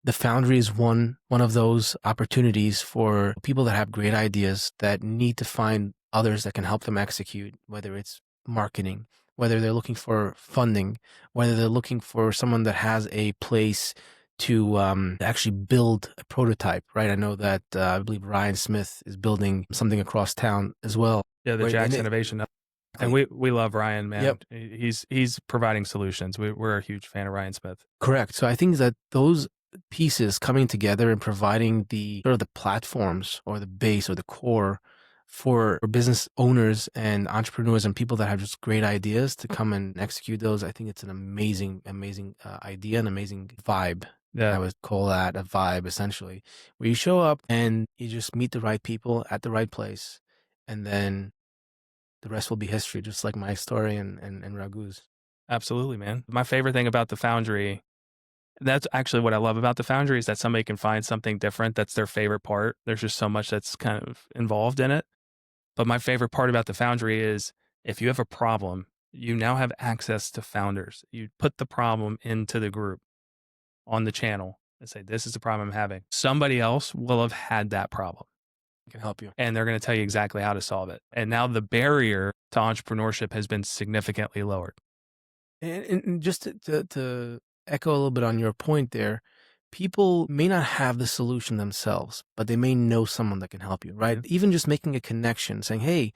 the Foundry is one of those opportunities for people that have great ideas that need to find others that can help them execute, whether it's marketing, whether they're looking for funding, whether they're looking for someone that has a place to actually build a prototype, right? I know that I believe Ryan Smith is building something across town as well. Yeah, the Right? JAX Innovation Hub. And we love Ryan, man. Yep. He's providing solutions. We're a huge fan of Ryan Smith. Correct. So I think that those pieces coming together and providing the sort of the platforms or the base or the core for business owners and entrepreneurs and people that have just great ideas to come and execute those, I think it's an amazing idea, an amazing vibe. Yeah, I would call that a vibe, essentially, where you show up and you just meet the right people at the right place, and then the rest will be history, just like my story and Raghu's. absolutely, man. My favorite thing about the Foundry, that's actually what I love about the Foundry, is that somebody can find something different that's their favorite part. There's just so much that's kind of involved in it. But my favorite part about the Foundry is if you have a problem, you now have access to founders. You put the problem into the group on the channel and say, this is the problem I'm having. Somebody else will have had that problem. Can help you. And they're going to tell you exactly how to solve it. And now the barrier to entrepreneurship has been significantly lowered. And just to echo a little bit on your point there, people may not have the solution themselves, but they may know someone that can help you, right? Even just making a connection, saying, hey,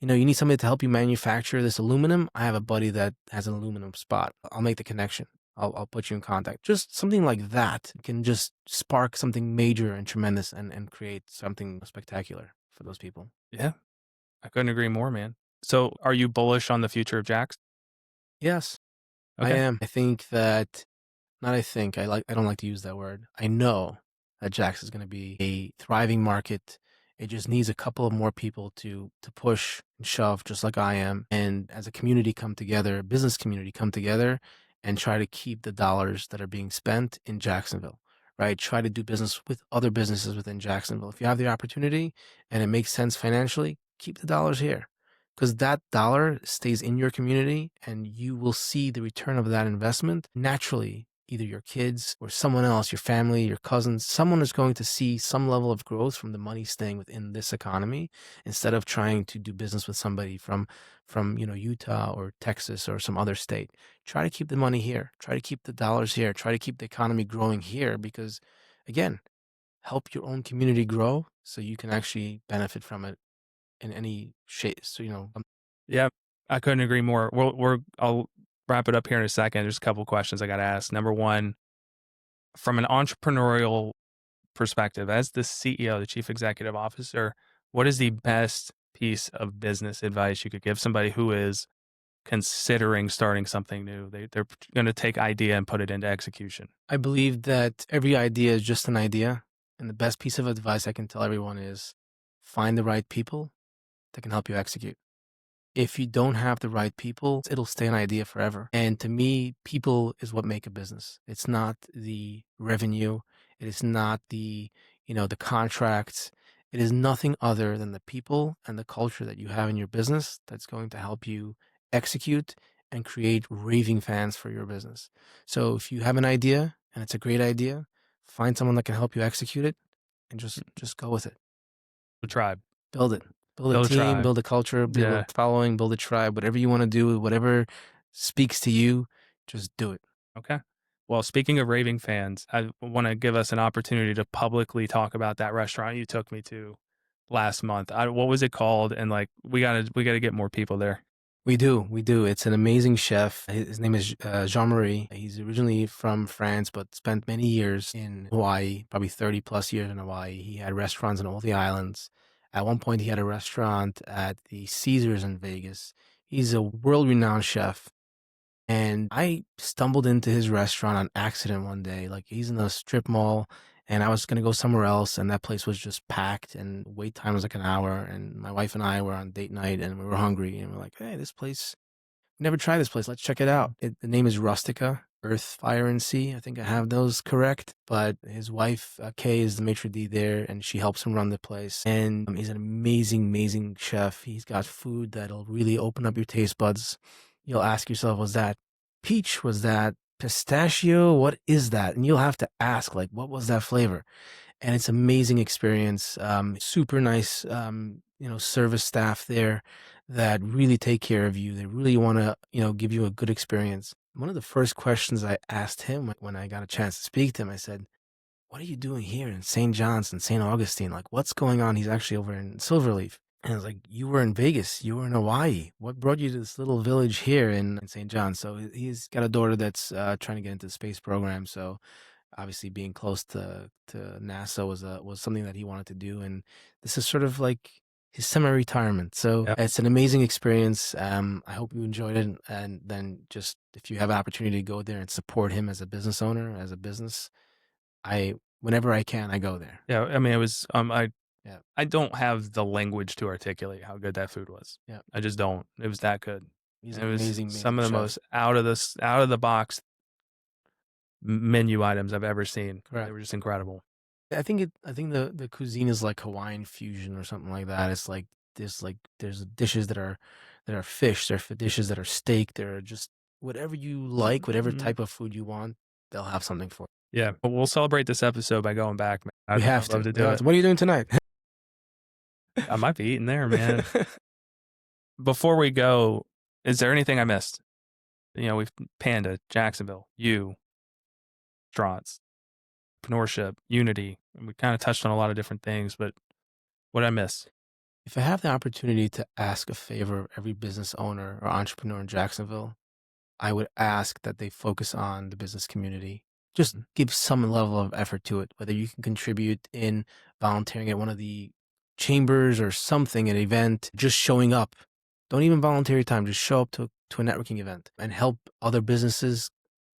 you need somebody to help you manufacture this aluminum. I have a buddy that has an aluminum spot. I'll make the connection. I'll put you in contact. Just something like that can just spark something major and tremendous and create something spectacular for those people. Yeah, I couldn't agree more, man. So are you bullish on the future of JAX? Yes, I Okay. am. I think that, not I think, I don't like to use that word. I know that JAX is going to be a thriving market. It just needs a couple of more people to push and shove, just like I am. And as a community come together, a business community come together and try to keep the dollars that are being spent in Jacksonville, right? Try to do business with other businesses within Jacksonville. If you have the opportunity and it makes sense financially, keep the dollars here, because that dollar stays in your community and you will see the return of that investment naturally. Either your kids or someone else, your family, your cousins, someone is going to see some level of growth from the money staying within this economy, instead of trying to do business with somebody from Utah or Texas or some other state. Try to keep the money here. Try to keep the dollars here. Try to keep the economy growing here, because, again, help your own community grow so you can actually benefit from it in any shape. So, Yeah, I couldn't agree more. I'll wrap it up here in a second. There's a couple of questions I got to ask. Number one, from an entrepreneurial perspective, as the CEO, the chief executive officer, what is the best piece of business advice you could give somebody who is considering starting something new? They're going to take idea and put it into execution. I believe that every idea is just an idea. And the best piece of advice I can tell everyone is find the right people that can help you execute. If you don't have the right people, it'll stay an idea forever. And to me, people is what make a business. It's not the revenue. It is not the contracts. It is nothing other than the people and the culture that you have in your business that's going to help you execute and create raving fans for your business. So if you have an idea and it's a great idea, find someone that can help you execute it and just go with it. The tribe. Build it. Build a Build a team, tribe. build a culture, build Yeah. a following, build a tribe, whatever you want to do, whatever speaks to you, just do it. Okay. Well, speaking of raving fans, I want to give us an opportunity to publicly talk about that restaurant you took me to last month. What was it called? And like, we gotta get more people there. We do. It's an amazing chef. His name is Jean-Marie. He's originally from France, but spent many years in Hawaii, probably 30 plus years in Hawaii. He had restaurants on all the islands. At one point, he had a restaurant at the Caesars in Vegas. He's a world-renowned chef. And I stumbled into his restaurant on accident one day. Like, he's in a strip mall, and I was going to go somewhere else, and that place was just packed, and wait time was like an hour. And my wife and I were on date night, and we were hungry, and we're like, hey, this place, never tried this place. Let's check it out. The name is Rustica. Earth, Fire, and Sea. I think I have those correct. But his wife, Kay, is the maitre d' there, and she helps him run the place. And he's an amazing, amazing chef. He's got food that'll really open up your taste buds. You'll ask yourself, was that peach? Was that pistachio? What is that? And you'll have to ask, like, what was that flavor? And it's amazing experience. Super nice, service staff there that really take care of you. They really want to, give you a good experience. One of the first questions I asked him when I got a chance to speak to him, I said, "What are you doing here in St. John's and St. Augustine? Like, what's going on?" He's actually over in Silverleaf. And I was like, "You were in Vegas. You were in Hawaii. What brought you to this little village here in St. John's?" So he's got a daughter that's trying to get into the space program. So obviously being close to NASA was something that he wanted to do, and this is sort of like his semi-retirement. So Yep. it's an amazing experience. I hope you enjoyed it, and then just if you have an opportunity to go there and support him as a business owner, as a business, whenever I can, I go there. Yeah, I mean, it was Yeah, I don't have the language to articulate how good that food was. yeah. I just don't. It was that good. He's It an was amazing, some amazing of the chef. most out of the box menu items I've ever seen. They Correct. were just incredible. I think the cuisine is like Hawaiian fusion or something like that. It's like there's dishes that are fish, there are dishes that are steak, there are just whatever you like, whatever Mhm. type of food you want, they'll have something for Yeah, but we'll celebrate this episode by going back, man. you. We have I'd love to to. do it. What are you doing tonight? I might be eating there, man. Before we go, is there anything I missed? We've Panda, Jacksonville, you, Strauss, entrepreneurship, unity. And we kind of touched on a lot of different things, but what I miss? If I have the opportunity to ask a favor of every business owner or entrepreneur in Jacksonville, I would ask that they focus on the business community. Just give some level of effort to it, whether you can contribute in volunteering at one of the chambers or something, an event, just showing up. Don't even volunteer your time, just show up to a networking event and help other businesses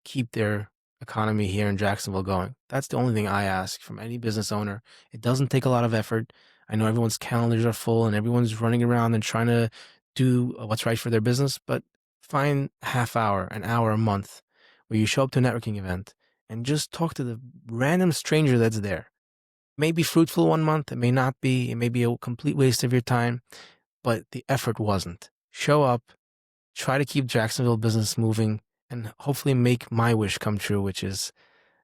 keep their economy here in Jacksonville going. That's the only thing I ask from any business owner. It doesn't take a lot of effort. I know everyone's calendars are full and everyone's running around and trying to do what's right for their business, but find half hour, an hour a month where you show up to a networking event and just talk to the random stranger that's there. It may be fruitful one month, it may not be, it may be a complete waste of your time, but the effort wasn't. Show up, try to keep Jacksonville business moving, and hopefully make my wish come true, which is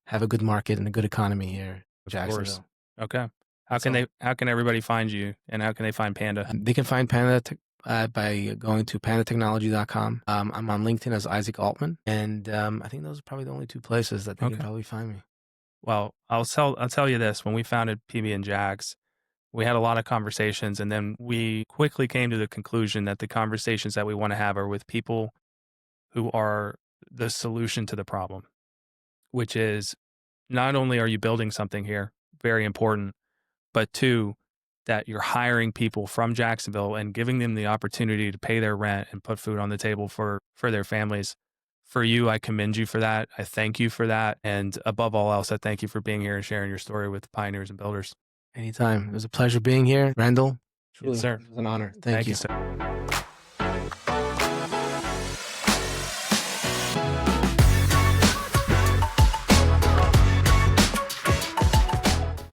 have a good market and a good economy here in Of course. Jacksonville. Okay. That's all. How can everybody find you, and how can they find Panda? They can find Panda by going to pandatechnology.com. I'm on LinkedIn as Isaac Altman, and I think those are probably the only two places that they can probably find me. Well, I'll tell you this: when we founded PB JAX, we had a lot of conversations, and then we quickly came to the conclusion that the conversations that we want to have are with people who are the solution to the problem, which is not only are you building something here, very important, but two, that you're hiring people from Jacksonville and giving them the opportunity to pay their rent and put food on the table for their families. For you, I commend you for that. I thank you for that. And above all else, I thank you for being here and sharing your story with pioneers and builders. Anytime. It was a pleasure being here. Randall, truly, Yes, sir. it was an honor. Thank you. Sir.